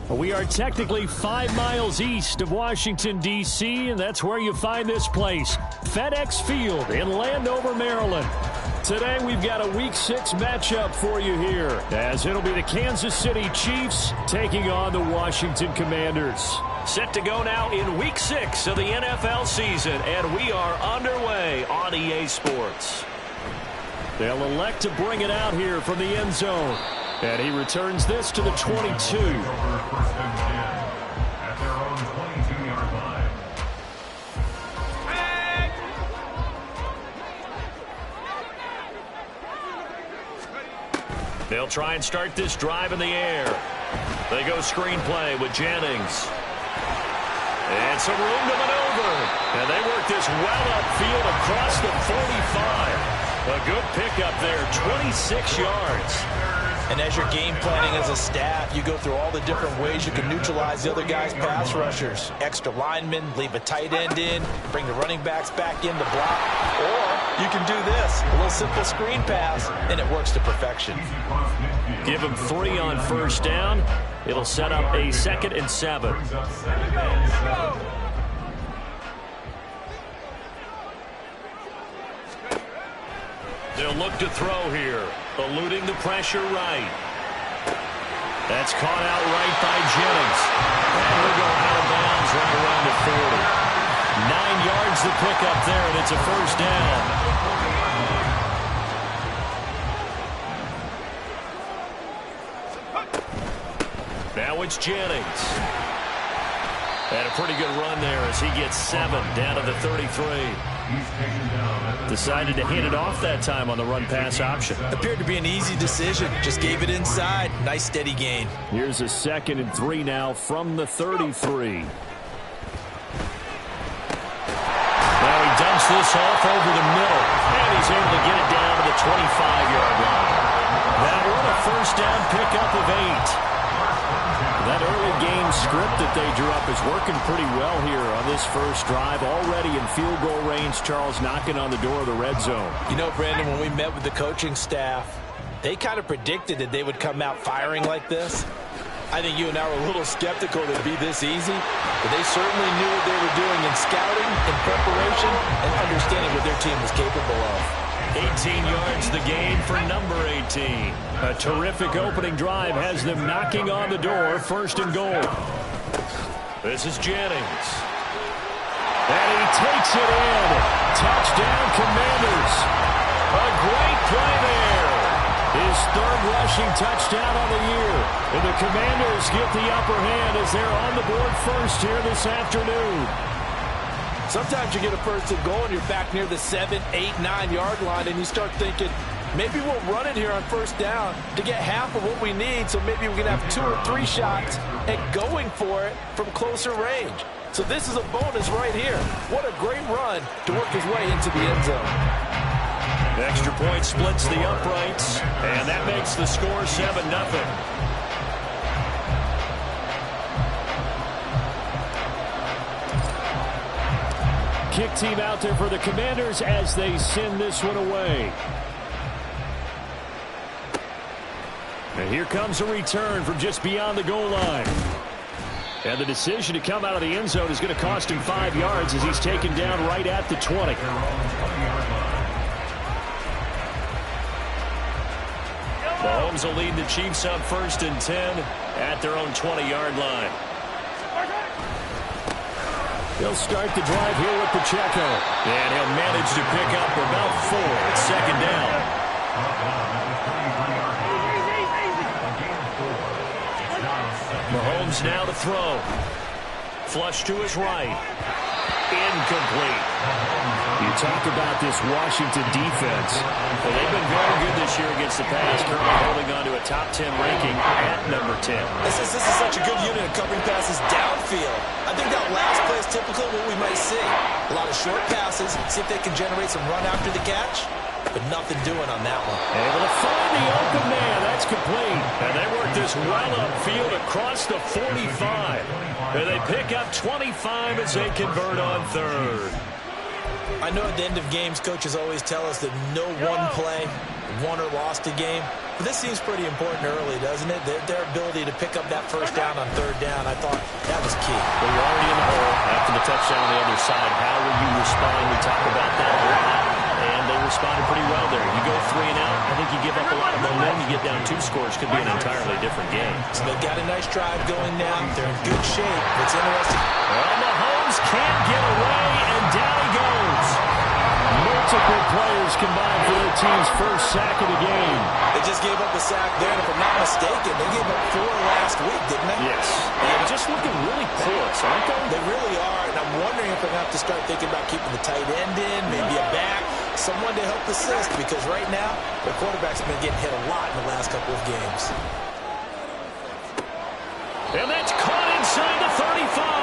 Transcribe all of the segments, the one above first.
We are technically 5 miles east of Washington, D.C., and that's where you find this place, FedEx Field in Landover, Maryland. Today, we've got a Week 6 matchup for you here, as it'll be the Kansas City Chiefs taking on the Washington Commanders. Set to go now in Week 6 of the NFL season, and we are underway on EA Sports. They'll elect to bring it out here from the end zone. And he returns this to the 22. They'll try and start this drive in the air. They go screenplay with Jennings. And some room to maneuver. And they work this well upfield across the 45. A good pickup there, 26 yards. And as you're game planning as a staff, you go through all the different ways you can neutralize the other guy's pass rushers. Extra linemen, leave a tight end in, bring the running backs back in to block. Or you can do this, a little simple screen pass, and it works to perfection. Give him 3 on first down. It'll set up a 2nd and 7. They'll look to throw here, eluding the pressure right. That's caught out right by Jennings. And we'll go out of bounds right around the 40. 9 yards to pick up there, and it's a first down. Now it's Jennings. And a pretty good run there as he gets 7 down to the 33. Decided to hand it off that time on the run-pass option. Appeared to be an easy decision. Just gave it inside. Nice steady gain. Here's a 2nd and 3 now from the 33. Now he dumps this off over the middle. And he's able to get it down to the 25-yard line. That one a first down pickup of 8. That early game script that they drew up is working pretty well here on this first drive. Already in field goal range, Charles knocking on the door of the red zone. You know, Brandon, when we met with the coaching staff, they kind of predicted that they would come out firing like this. I think you and I were a little skeptical that it'd be this easy, but they certainly knew what they were doing in scouting, in preparation, and understanding what their team was capable of. 18 yards the gain for number 18. A terrific opening drive has them knocking on the door, 1st and goal. This is Jennings. And he takes it in. Touchdown, Commanders. A great play there. His 3rd rushing touchdown on the year. And the Commanders get the upper hand as they're on the board first here this afternoon. Sometimes you get a 1st and goal and you're back near the 7, 8, 9-yard line, and you start thinking, maybe we'll run it here on 1st down to get half of what we need, so maybe we can have 2 or 3 shots at going for it from closer range. So this is a bonus right here. What a great run to work his way into the end zone. The extra point splits the uprights, and that makes the score 7-0. Kick team out there for the Commanders as they send this one away. And here comes a return from just beyond the goal line. And the decision to come out of the end zone is going to cost him 5 yards as he's taken down right at the 20. Mahomes will lead the Chiefs up 1st and 10 at their own 20-yard line. He'll start the drive here with Pacheco. And he'll manage to pick up about 4 at 2nd down. Mahomes now to throw. Flush to his right. Incomplete. You talk about this Washington defense. Well, they've been very good this year against the pass, currently holding on to a top 10 ranking at number 10. This is such a good unit of covering passes downfield. I think that last play is typically what we might see. A lot of short passes, see if they can generate some run after the catch. but nothing doing on that one. Able to find the open man. That's complete. And they work this well upfield across the 45. And they pick up 25 as they convert on third. I know at the end of games, coaches always tell us that no one play won or lost a game. But this seems pretty important early, doesn't it? Their ability to pick up that first down on third down, I thought that was key. Well, you're already in the hole after the touchdown on the other side. How will you respond? We talk about that a lot. And they responded pretty well there. You go 3 and out, I think you give up a lot of momentum. You get down 2 scores, could be an entirely different game. So they've got a nice drive going now. They're in good shape. What's interesting. Well, Mahomes can't get away, and down he goes. Multiple players combined for their team's first sack of the game. They just gave up a sack there, and if I'm not mistaken, they gave up 4 last week, didn't they? Yes. They're just looking really porous, aren't they? They really are, and I'm wondering if they're going to have to start thinking about keeping the tight end in, maybe a back, someone to help assist, because right now, the quarterback's been getting hit a lot in the last couple of games. And that's caught inside the 35.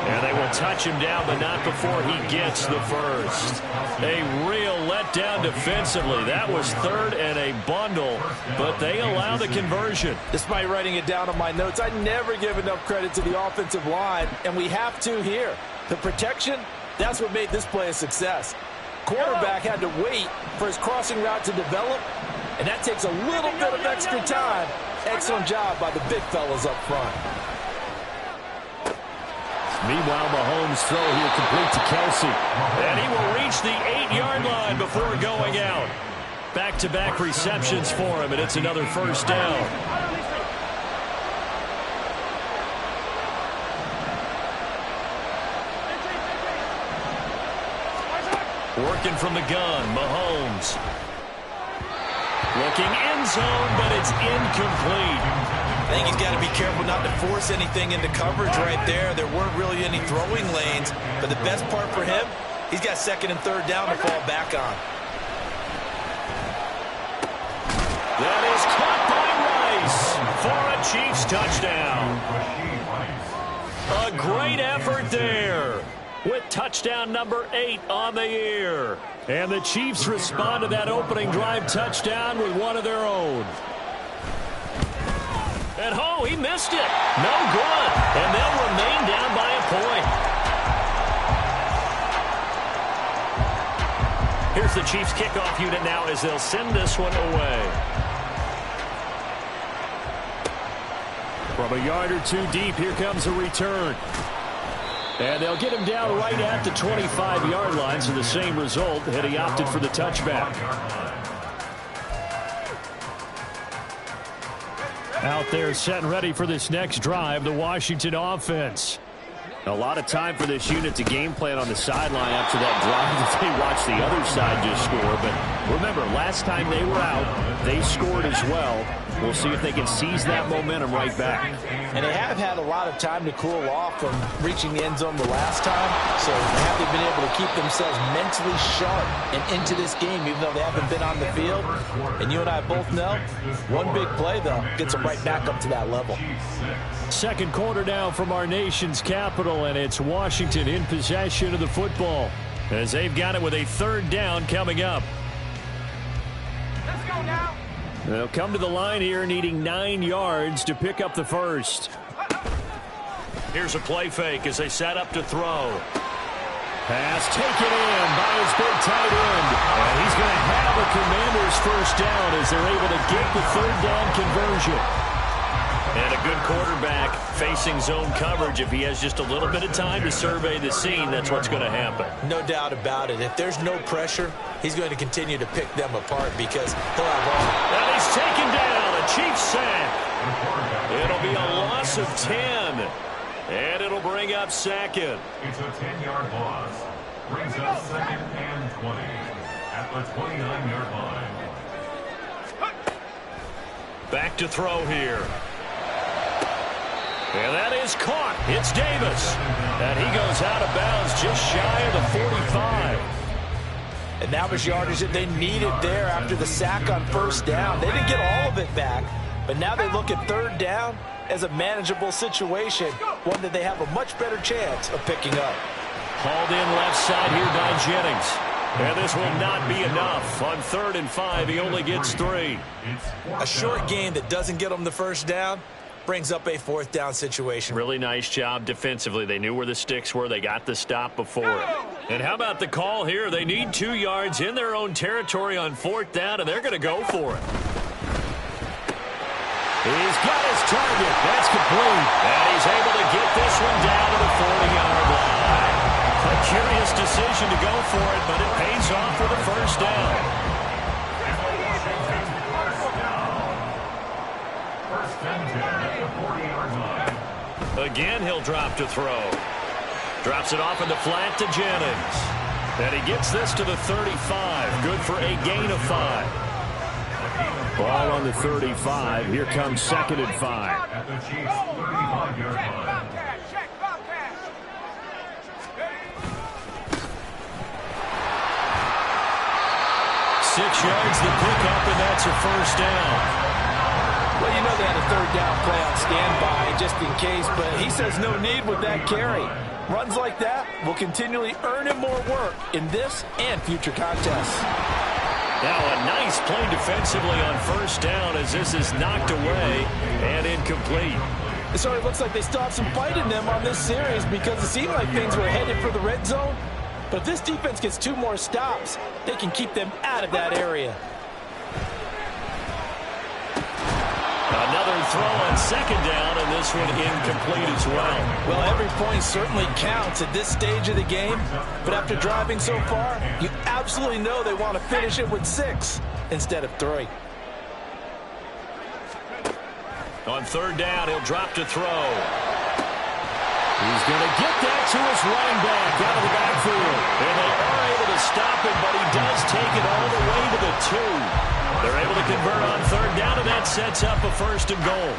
And they will touch him down, but not before he gets the first. A real letdown defensively. That was third and a bundle, but they allow the conversion. Despite writing it down on my notes, I never give enough credit to the offensive line, and we have to here. The protection, that's what made this play a success. Quarterback had to wait for his crossing route to develop, and that takes a little bit of extra time. Excellent job by the big fellas up front. Meanwhile, Mahomes' throw here complete to Kelsey. And he will reach the 8-yard line before going out. Back-to-back receptions for him, and it's another first down. Working from the gun, Mahomes. Looking end zone, but it's incomplete. I think he's got to be careful not to force anything into coverage right there. There weren't really any throwing lanes, but the best part for him, he's got second and third down to fall back on. That is caught by Rice for a Chiefs touchdown. A great effort there with touchdown number 8 on the year. And the Chiefs respond to that opening drive touchdown with one of their own. And he missed it. No good. And they'll remain down by a point. Here's the Chiefs kickoff unit now as they'll send this one away. From a yard or 2 deep, here comes a return. And they'll get him down right at the 25-yard line, so the same result had he opted for the touchback. Out there set and ready for this next drive, the Washington offense. A lot of time for this unit to game plan on the sideline after that drive that they watched the other side just score. But remember, last time they were out, they scored as well. We'll see if they can seize that momentum right back. And they have had a lot of time to cool off from reaching the end zone the last time. So have they been able to keep themselves mentally sharp and into this game, even though they haven't been on the field? And you and I both know, one big play, though, gets them right back up to that level. Second quarter now from our nation's capital, and it's Washington in possession of the football as they've got it with a third down coming up. Let's go now. They'll come to the line here needing 9 yards to pick up the first. Here's a play fake as they set up to throw. Pass taken in by his big tight end. And he's going to have a Commanders first down as they're able to get the third down conversion. And a good quarterback facing zone coverage. If he has just a little bit of time to survey the scene, that's what's going to happen. No doubt about it. If there's no pressure, he's going to continue to pick them apart because he'll have all. And he's taken down. A Chiefs sack. It'll be a loss of 10. And it'll bring up second. It's a 10-yard loss. Brings up second and 20 at the 29-yard line. Back to throw here. And that is caught. It's Davis. And he goes out of bounds just shy of the 45. And that was yardage that they needed there after the sack on first down. They didn't get all of it back, but now they look at third down as a manageable situation, one that they have a much better chance of picking up. Hauled in left side here by Jennings. And this will not be enough. On 3rd and 5, he only gets 3. A short game that doesn't get him the first down brings up a 4th down situation. Really nice job defensively. They knew where the sticks were. They got the stop before it. And how about the call here? They need 2 yards in their own territory on 4th down, and they're going to go for it. He's got his target. That's complete. And he's able to get this one down to the 40-yard line. A curious decision to go for it, but it pays off with a first down. First and 10 at the 40-yard line. Again, he'll drop to throw. Drops it off in the flat to Jennings. And he gets this to the 35. Good for a gain of 5. Ball on the 35. Here comes 2nd and 5. At the Chiefs' 35-yard line. 6 yards the pickup, and that's a first down. Well, you know they had a 3rd down play on standby just in case, but he says no need with that carry. Runs like that will continually earn him more work in this and future contests. Now a nice play defensively on first down as this is knocked away and incomplete. It sort of looks like they still have some fight in them on this series because it seemed like things were headed for the red zone. But if this defense gets 2 more stops, they can keep them out of that area. Another throw on 2nd down, and this one incomplete as well. Well, every point certainly counts at this stage of the game. But after driving so far, you absolutely know they want to finish it with 6 instead of 3. On 3rd down, he'll drop to throw. He's going to get that to his running back out of the backfield. And they are able to stop him, but he does take it all the way to the 2. They're able to convert on 3rd down, and that sets up a 1st and goal.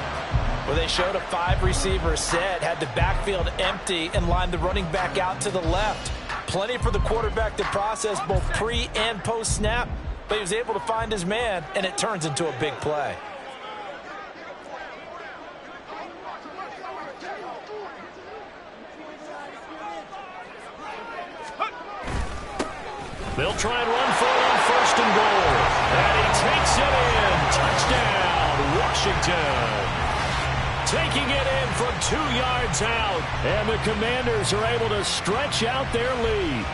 Well, they showed a 5-receiver set, had the backfield empty, and lined the running back out to the left. Plenty for the quarterback to process both pre- and post-snap, but he was able to find his man, and it turns into a big play. They'll try and run for it on 1st and goal. And he takes it in. Touchdown, Washington. Taking it in from 2 yards out. And the Commanders are able to stretch out their lead.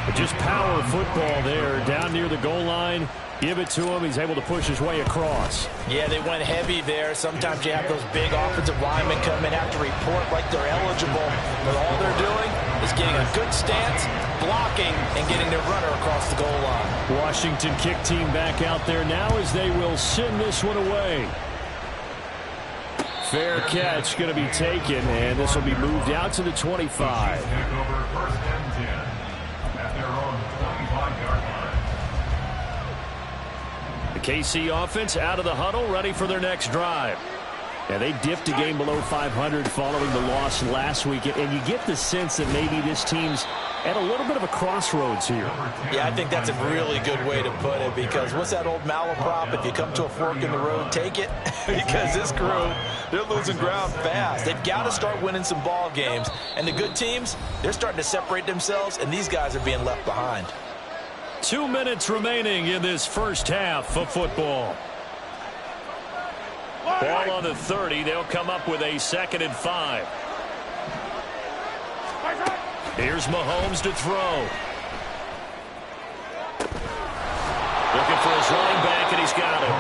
But just power football there down near the goal line. Give it to him. He's able to push his way across. Yeah, they went heavy there. Sometimes you have those big offensive linemen come in, have to report like they're eligible. But all they're doing is getting a good stance, blocking, and getting their runner across the goal line. Washington kick team back out there now as they will send this one away. Fair catch going to be taken, and this will be moved out to the 25. Take over 1st and 10 at their own 25-yard line. The KC offense out of the huddle, ready for their next drive. And they dipped a game below 500 following the loss last week. And you get the sense that maybe this team's at a little bit of a crossroads here. Yeah, I think that's a really good way to put it because what's that old malaprop? If you come to a fork in the road, take it. Because this crew, they're losing ground fast. They've got to start winning some ball games. And the good teams, they're starting to separate themselves, and these guys are being left behind. 2 minutes remaining in this first half of football. Ball on the 30. They'll come up with a 2nd and 5. Here's Mahomes to throw. Looking for his running back, and he's got him.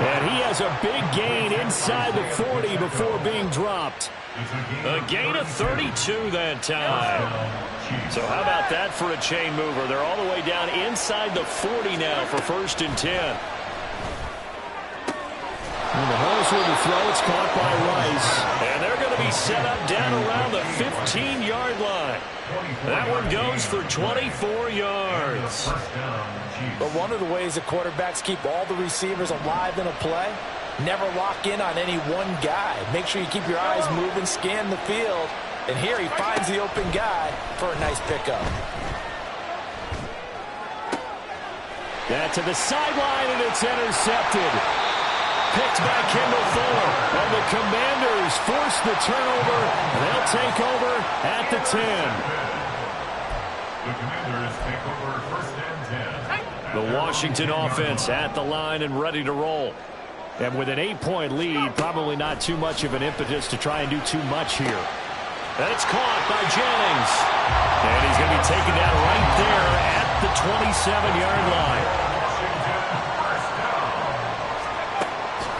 And he has a big gain inside the 40 before being dropped. A gain of 32 that time. So how about that for a chain mover? They're all the way down inside the 40 now for 1st and 10. And Mahomes with the throw. It's caught by Rice. And they're going to be set up down around the 15-yard line. That one goes for 24 yards. But one of the ways the quarterbacks keep all the receivers alive in a play, never lock in on any one guy. Make sure you keep your eyes moving, scan the field. And here he finds the open guy for a nice pickup. That to the sideline, and it's intercepted. Picked by Kendall Fuller. And the Commanders force the turnover. They'll take over at the 10. The Commanders take over 1st and 10. The Washington offense at the line and ready to roll. And with an 8-point lead, probably not too much of an impetus to try and do too much here. And it's caught by Jennings. And he's going to be taken down right there at the 27-yard line.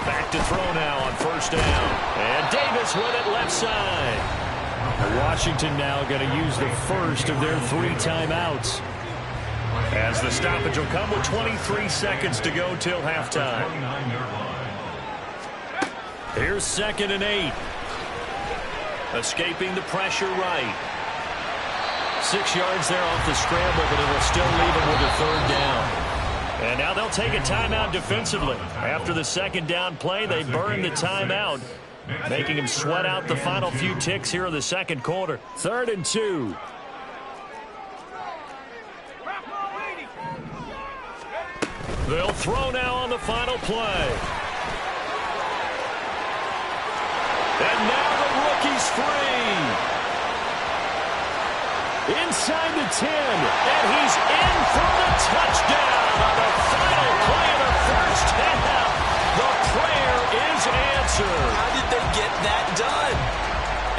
Back to throw now on 1st down. And Davis with it left side. Washington now going to use the first of their 3 timeouts. As the stoppage will come with 23 seconds to go till halftime. Here's 2nd and 8. Escaping the pressure right. 6 yards there off the scramble, but it will still leave him with a 3rd down. And now they'll take a timeout defensively. After the 2nd down play, they burn the timeout, making him sweat out the final few ticks here in the 2nd quarter. 3rd and 2. They'll throw now on the final play. And now the rookie's free. Inside the 10. And he's in for the touchdown on the final play of the 1st half. The prayer is answered. How did they get that done?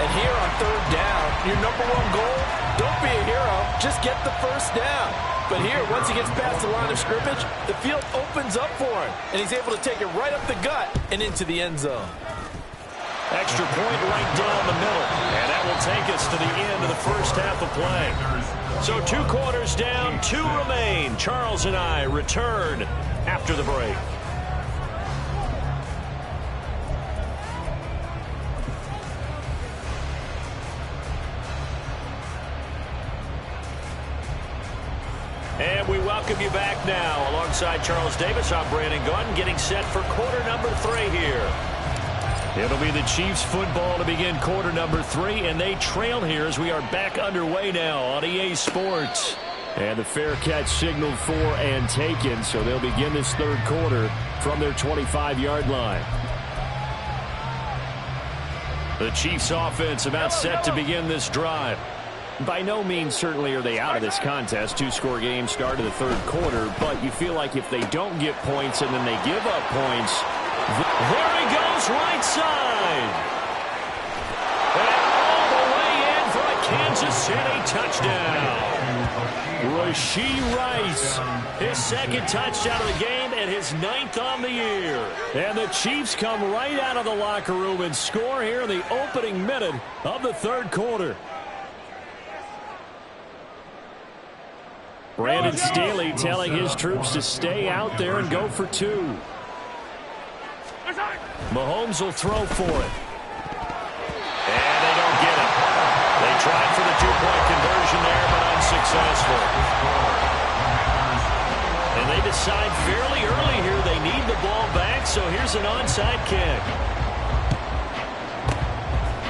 And here on 3rd down, your #1 goal, don't be a hero, just get the 1st down. But here, once he gets past the line of scrimmage, the field opens up for him, and he's able to take it right up the gut and into the end zone. Extra point right down the middle. And that will take us to the end of the 1st half of play. So 2 quarters down, 2 remain. Charles and I return after the break. And we welcome you back now. Alongside Charles Davis, I'm Brandon Gunn, getting set for quarter number 3 here. It'll be the Chiefs football to begin quarter number 3, and they trail here as we are back underway now on EA Sports. And the fair catch signaled for and taken, so they'll begin this 3rd quarter from their 25-yard line. The Chiefs offense about set to begin this drive. By no means certainly are they out of this contest. 2-score game start of the 3rd quarter, but you feel like if they don't get points and then they give up points, there he goes right side. And all the way in for a Kansas City touchdown. Rashee Rice, his 2nd touchdown of the game and his 9th on the year. And the Chiefs come right out of the locker room and score here in the opening minute of the 3rd quarter. Brandon Staley telling his troops to stay out there and go for 2. Mahomes will throw for it. And they don't get it. They tried for the 2-point conversion there, but unsuccessful. And they decide fairly early here they need the ball back, so here's an onside kick.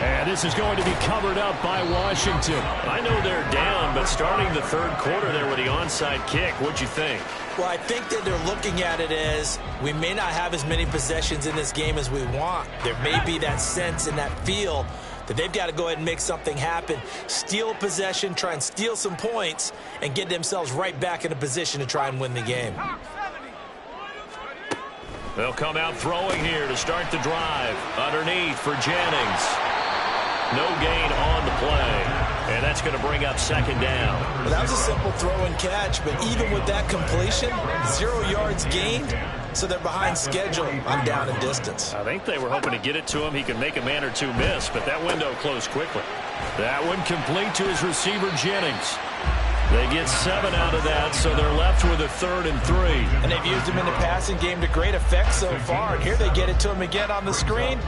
And this is going to be covered up by Washington. I know they're down, but starting the 3rd quarter there with the onside kick, what'd you think? Well, I think that they're looking at it as we may not have as many possessions in this game as we want. There may be that sense and that feel that they've got to go ahead and make something happen, steal possession, try and steal some points, and get themselves right back in a position to try and win the game. They'll come out throwing here to start the drive. Underneath for Jennings. No gain on the play. And that's going to bring up 2nd down. Well, that was a simple throw and catch, but even with that completion, 0 yards gained, so they're behind schedule on down and distance. I think they were hoping to get it to him. He could make a man or 2 miss, but that window closed quickly. That one complete to his receiver, Jennings. They get 7 out of that, so they're left with a 3rd and 3. And they've used him in the passing game to great effect so far. And here they get it to him again on the screen,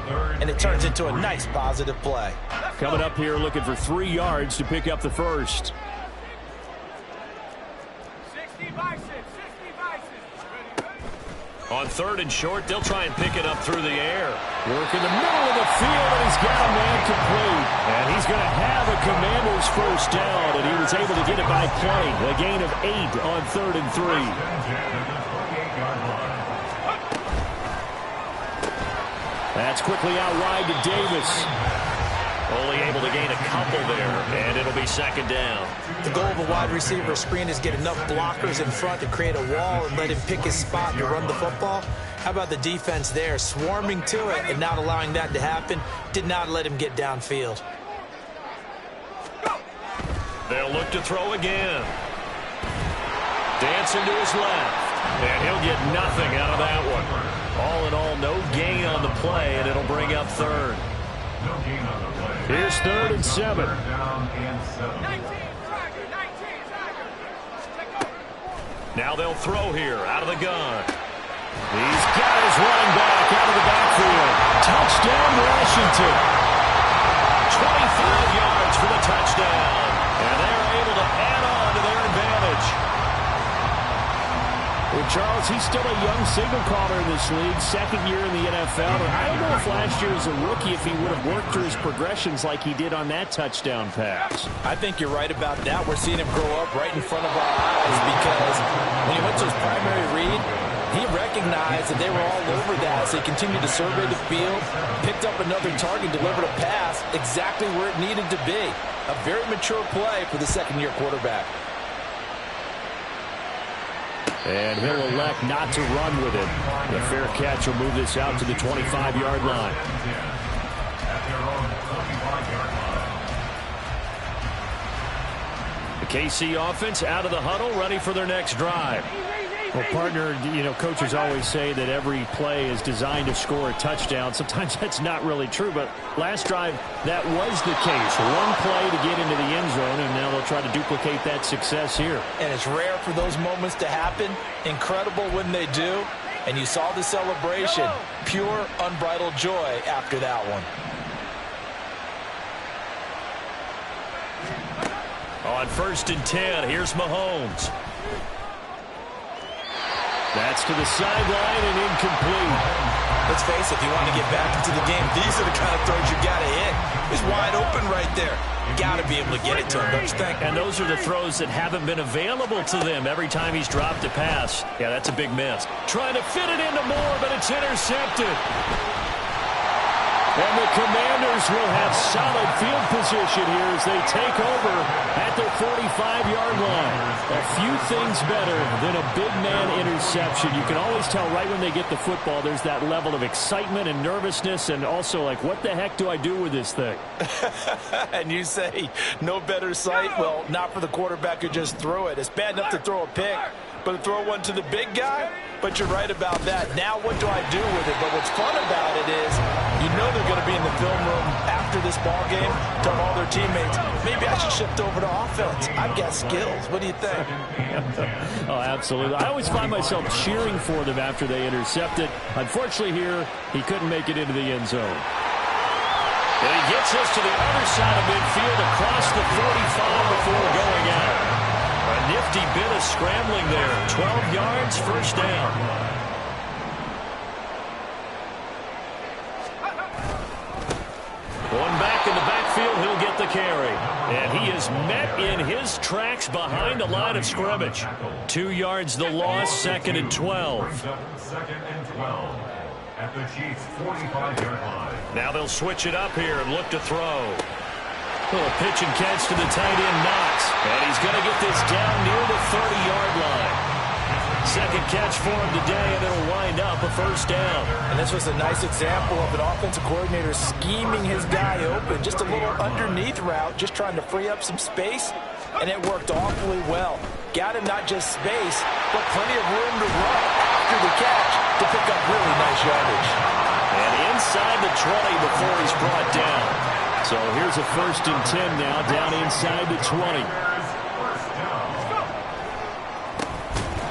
and it turns into a nice positive play. Coming up here looking for 3 yards to pick up the first. 60 bison. On 3rd and short, they'll try and pick it up through the air. Work in the middle of the field, and he's got a man complete. And he's going to have a Commander's first down, and he was able to get it by play. A gain of 8 on 3rd and 3. That's quickly out wide to Davis. Only able to gain a couple there, and it'll be second down. The goal of a wide receiver screen is get enough blockers in front to create a wall and let him pick his spot to run the football. How about the defense there, swarming to it and not allowing that to happen? Did not let him get downfield. They'll look to throw again. Dancing to his left, and he'll get nothing out of that one. All in all, no gain on the play, and it'll bring up third. Here's 3rd and 7. Now they'll throw here out of the gun. He's got his running back out of the backfield. Touchdown, Washington. 25 yards for the touchdown. And they're able to add on to their advantage. Well, Charles, he's still a young signal caller in this league, second year in the NFL. And I don't know if last year as a rookie if he would have worked through his progressions like he did on that touchdown pass. I think you're right about that. We're seeing him grow up right in front of our eyes because when he went to his primary read, he recognized that they were all over that. So he continued to survey the field, picked up another target, delivered a pass exactly where it needed to be. A very mature play for the second-year quarterback. And he'll elect not to run with it. The fair catch will move this out to the 25-yard line. The KC offense out of the huddle, ready for their next drive. Well, partner, you know, coaches always say that every play is designed to score a touchdown. Sometimes that's not really true, but last drive, that was the case. One play to get into the end zone, and now they'll try to duplicate that success here. And it's rare for those moments to happen. Incredible when they do. And you saw the celebration. Pure, unbridled joy after that one. On 1st and 10, here's Mahomes. That's to the sideline and incomplete. Let's face it, if you want to get back into the game, these are the kind of throws you got to hit. He's wide open right there. You got to be able to get it to him, don't you think? And those are the throws that haven't been available to them every time he's dropped a pass. Yeah, that's a big miss. Trying to fit it into Moore, but it's intercepted. And the Commanders will have solid field position here as they take over at their 45-yard line. A few things better than a big man interception. You can always tell right when they get the football, there's that level of excitement and nervousness and also like, what the heck do I do with this thing? And you say, no better sight? Well, not for the quarterback who just threw it. It's bad enough to throw a pick, but to throw one to the big guy? But you're right about that. Now what do I do with it? But what's fun about it is you know they're going to be in the film room after this ball game, telling all their teammates, maybe I should shift over to offense. I've got skills. What do you think? Oh, absolutely. I always find myself cheering for them after they intercept it. Unfortunately here, he couldn't make it into the end zone. And he gets us to the other side of midfield across the 45 before going out. A nifty bit of scrambling there. 12 yards, first down. One back in the backfield, he'll get the carry. And he is met in his tracks behind the line of scrimmage. 2 yards the loss, 2nd and 12. 2nd and 12 at the Chiefs' 45-yard line. Now they'll switch it up here and look to throw. Little pitch and catch to the tight end, Knox. And he's going to get this down near the 30-yard line. Second catch for him today, and it'll wind up a first down. And this was a nice example of an offensive coordinator scheming his guy open. Just a little underneath route, just trying to free up some space, and it worked awfully well. Got him not just space, but plenty of room to run after the catch to pick up really nice yardage. And inside the 20 before he's brought down. So here's a 1st and 10 now, down inside the 20.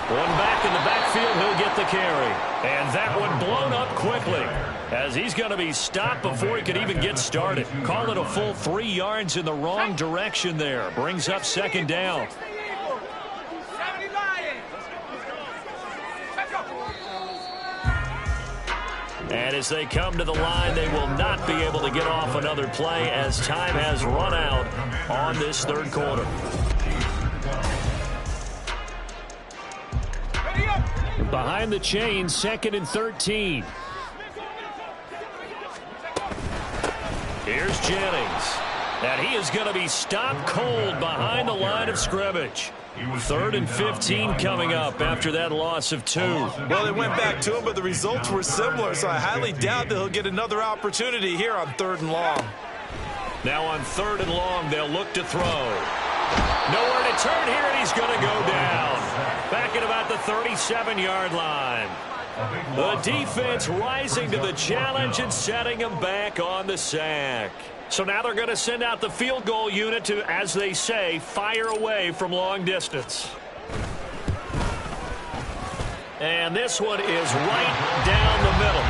One back in the backfield, he'll get the carry. And that one blown up quickly as he's going to be stopped before he could even get started. Call it a full 3 yards in the wrong direction there. Brings up 2nd down. And as they come to the line, they will not be able to get off another play as time has run out on this 3rd quarter. Behind the chain, 2nd and 13. Here's Jennings. And he is going to be stopped cold behind the line of scrimmage. 3rd and 15 coming up after that loss of 2. Well, they went back to him, but the results were similar, so I highly doubt that he'll get another opportunity here on 3rd and long. Now on 3rd and long, they'll look to throw. Nowhere to turn here, and he's going to go down. Back at about the 37-yard line. The defense rising to the challenge and setting him back on the sack. So now they're going to send out the field goal unit to, as they say, fire away from long distance. And this one is right down the middle.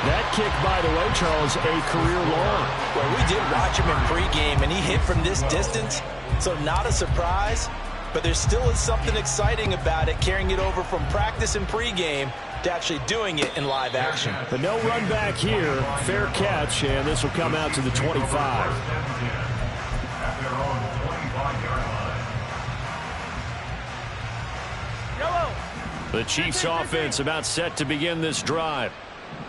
That kick, by the way, Charles, a career long. Well, we did watch him in pregame, and he hit from this distance, so not a surprise. But there still is something exciting about it, carrying it over from practice and pregame to actually doing it in live action. But no run back here. Fair catch, and this will come out to the 25. The Chiefs offense about set to begin this drive.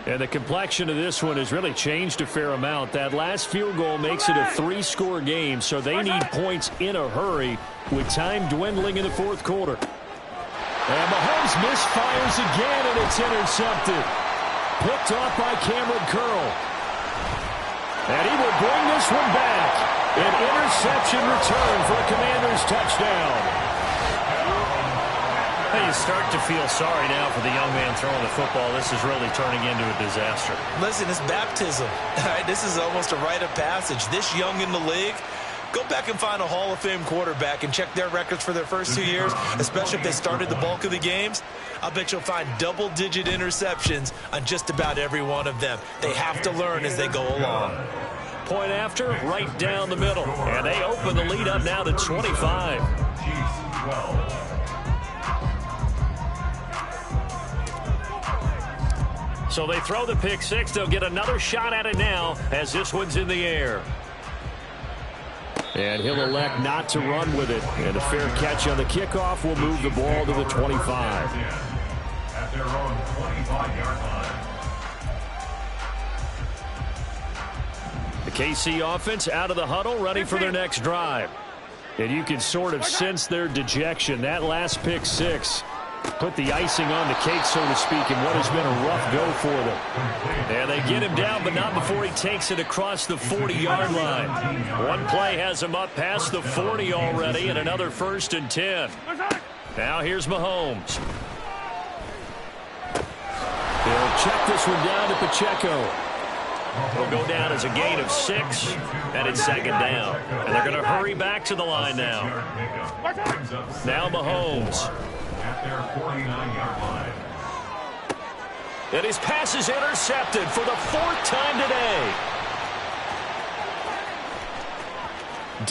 And the complexion of this one has really changed a fair amount. That last field goal makes it a 3-score game, so they need points in a hurry with time dwindling in the 4th quarter. And Mahomes misfires again, and it's intercepted. Picked off by Cameron Curl. And he will bring this one back. An interception return for a Commanders touchdown. You start to feel sorry now for the young man throwing the football. This is really turning into a disaster. Listen, it's baptism. All right, this is almost a rite of passage. This young in the league, go back and find a Hall of Fame quarterback and check their records for their first 2 years, especially if they started the bulk of the games. I bet you'll find double-digit interceptions on just about every one of them. They have to learn as they go along. Point after, right down the middle. And they open the lead up now to 25. So they throw the pick six. They'll get another shot at it now as this one's in the air. And he'll elect not to run with it. And a fair catch on the kickoff will move the ball to the 25. At their own 25-yard line. The KC offense out of the huddle, ready for their next drive. And you can sort of sense their dejection. That last pick six put the icing on the cake, so to speak, in what has been a rough go for them. And they get him down, but not before he takes it across the 40-yard line. One play has him up past the 40 already, and another 1st and 10. Now here's Mahomes. They'll check this one down to Pacheco. Will go down as a gain of 6, and it's 2nd down. And they're going to hurry back to the line now. Now Mahomes. At their 49-yard line. And his pass is intercepted for the 4th time today.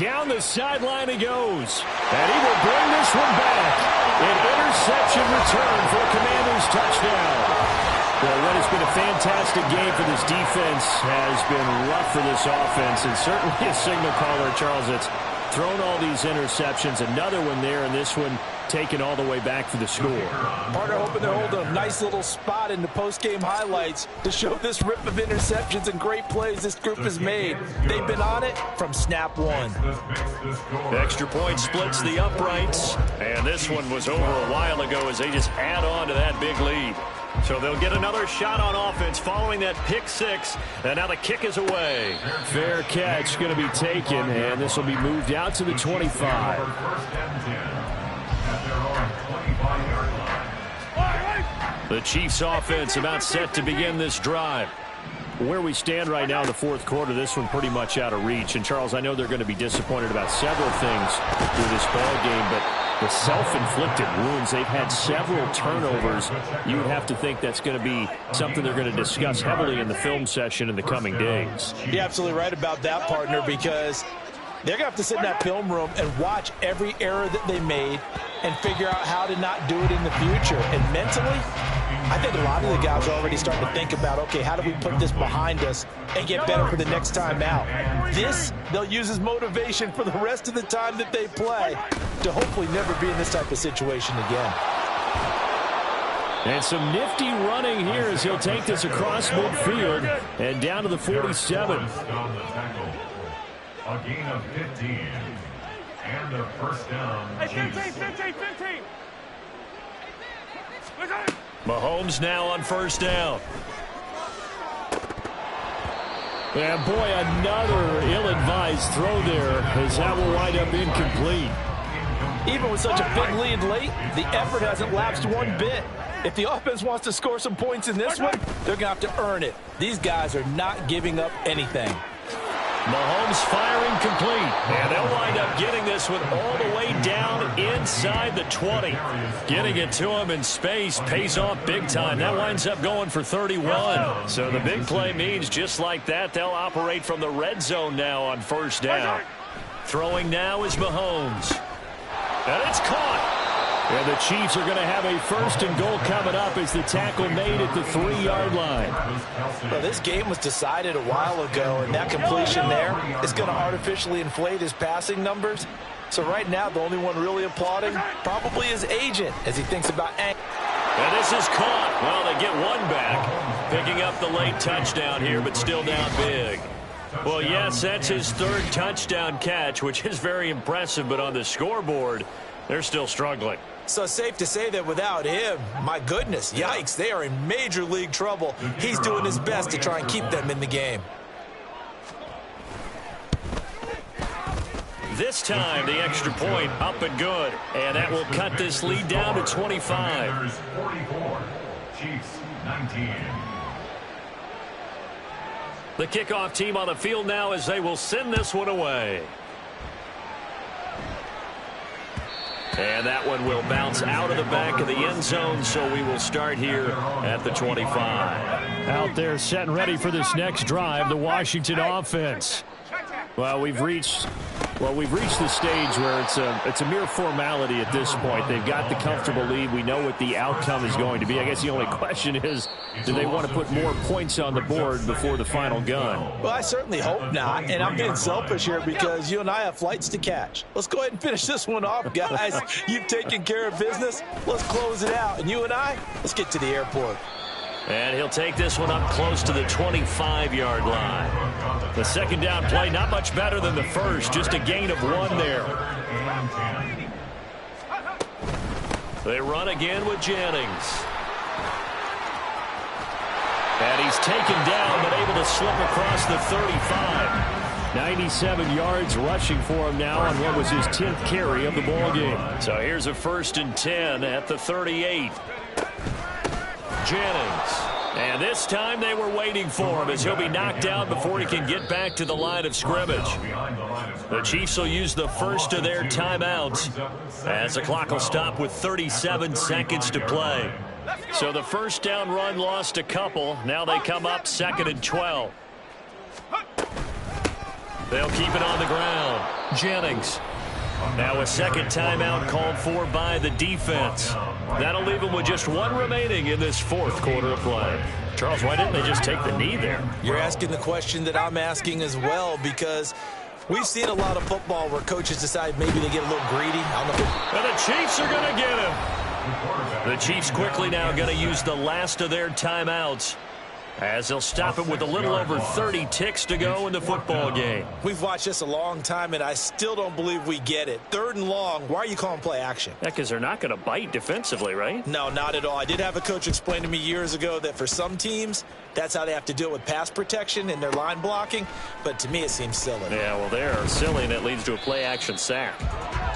Down the sideline he goes. And he will bring this one back. An interception return for a Commanders touchdown. Well, what has been a fantastic game for this defense has been rough for this offense, and certainly a signal caller, Charles, that's thrown all these interceptions. Another one there, and this one taken all the way back for the score. Partner hoping to hold a nice little spot in the post-game highlights to show this rip of interceptions and great plays this group has made. They've been on it from snap one. Extra point splits the uprights, and this one was over a while ago as they just add on to that big lead. So they'll get another shot on offense following that pick six, and now the kick is away. Fair catch going to be taken, and this will be moved out to the 25. The Chiefs offense about set to begin this drive. Where we stand right now in the 4th quarter, this one pretty much out of reach. And, Charles, I know they're going to be disappointed about several things with this ball game, but the self-inflicted wounds, they've had several turnovers. You would have to think that's going to be something they're going to discuss heavily in the film session in the coming days. You're absolutely right about that, partner, because they're going to have to sit in that film room and watch every error that they made and figure out how to not do it in the future. And mentally, I think a lot of the guys are already starting to think about, okay, how do we put this behind us and get better for the next time out? This, they'll use as motivation for the rest of the time that they play to hopefully never be in this type of situation again. And some nifty running here as he'll take this across midfield and down to the 47. A gain of 15. And a first down. 15. Mahomes now on first down. And boy, another ill-advised throw there as that will wind up incomplete. Even with such a big lead late, the effort hasn't lapsed one bit. If the offense wants to score some points in this one, they're going to have to earn it. These guys are not giving up anything. Mahomes firing complete. And they'll wind up getting this one all the way down inside the 20. Getting it to him in space pays off big time. That winds up going for 31. So the big play means just like that, they'll operate from the red zone now on first down. Throwing now is Mahomes. And it's caught. And the Chiefs are going to have a first and goal coming up as the tackle made at the 3-yard line. Well, this game was decided a while ago, and that completion there is going to artificially inflate his passing numbers. So right now, the only one really applauding probably his agent as he thinks about angle. And this is caught. Well, they get one back, picking up the late touchdown here, but still down big. Well, yes, that's his third touchdown catch, which is very impressive, but on the scoreboard, they're still struggling. So safe to say that without him, my goodness, yikes, they are in major league trouble. He's doing his best to try and keep them in the game. This time, the extra point up and good. And that will cut this lead down to 25. 44, Chiefs 19. The kickoff team on the field now as they will send this one away. And that one will bounce out of the back of the end zone, so we will start here at the 25. Out there set and ready for this next drive, the Washington offense. Well, we've reached the stage where it's a mere formality at this point. They've got the comfortable lead. We know what the outcome is going to be. I guess the only question is, do they want to put more points on the board before the final gun? Well, I certainly hope not, and I'm being selfish here because you and I have flights to catch. Let's go ahead and finish this one off, guys. You've taken care of business. Let's close it out, and you and I, let's get to the airport. And he'll take this one up close to the 25-yard line. The second down play, not much better than the first, just a gain of 1 there. They run again with Jennings. And he's taken down, but able to slip across the 35. 97 yards rushing for him now on what was his 10th carry of the ballgame. So here's a 1st and 10 at the 38. Jennings. And this time they were waiting for him as he'll be knocked down before he can get back to the line of scrimmage. The Chiefs will use the first of their timeouts as the clock will stop with 37 seconds to play. So the first down run lost a couple. Now they come up 2nd and 12. They'll keep it on the ground. Jennings. Now a second timeout called for by the defense. That'll leave them with just 1 remaining in this 4th quarter of play. Charles, why didn't they just take the knee there? You're asking the question that I'm asking as well, because we've seen a lot of football where coaches decide maybe they get a little greedy. And the Chiefs are going to get him. The Chiefs quickly now going to use the last of their timeouts as they'll stop it with a little over 30 ticks to go in the football game. We've watched this a long time, and I still don't believe we get it. 3rd and long, why are you calling play action? Yeah, because they're not going to bite defensively, right? No, not at all. I did have a coach explain to me years ago that for some teams, that's how they have to deal with pass protection and their line blocking, but to me it seems silly. Yeah, well, they're silly, and it leads to a play-action sack.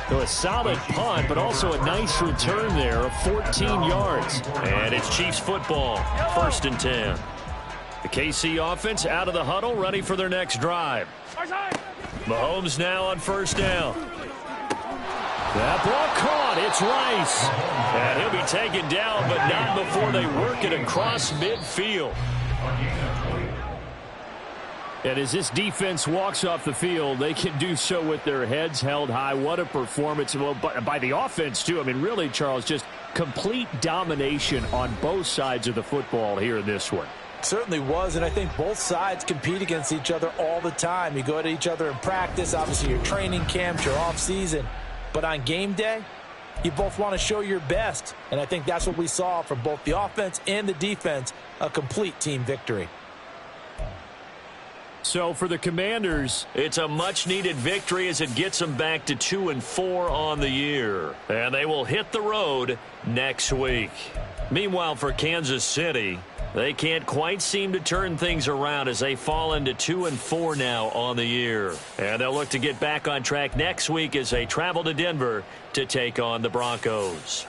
So a solid punt, but also a nice return there of 14 yards. And it's Chiefs football, 1st and 10. The KC offense out of the huddle, ready for their next drive. Mahomes now on first down. That ball caught. It's Rice. And he'll be taken down, but not before they work it across midfield. And as this defense walks off the field, they can do so with their heads held high. What a performance by the offense, too. I mean, really, Charles, just complete domination on both sides of the football here in this one. Certainly was, and I think both sides compete against each other all the time. You go at each other in practice, obviously your training camps, your off season, but on game day, You both want to show your best, and I think that's what we saw from both the offense and the defense, a complete team victory. So for the Commanders, it's a much-needed victory as it gets them back to 2-4 on the year. And they will hit the road next week. Meanwhile, for Kansas City, they can't quite seem to turn things around as they fall into 2-4 now on the year. And they'll look to get back on track next week as they travel to Denver to take on the Broncos.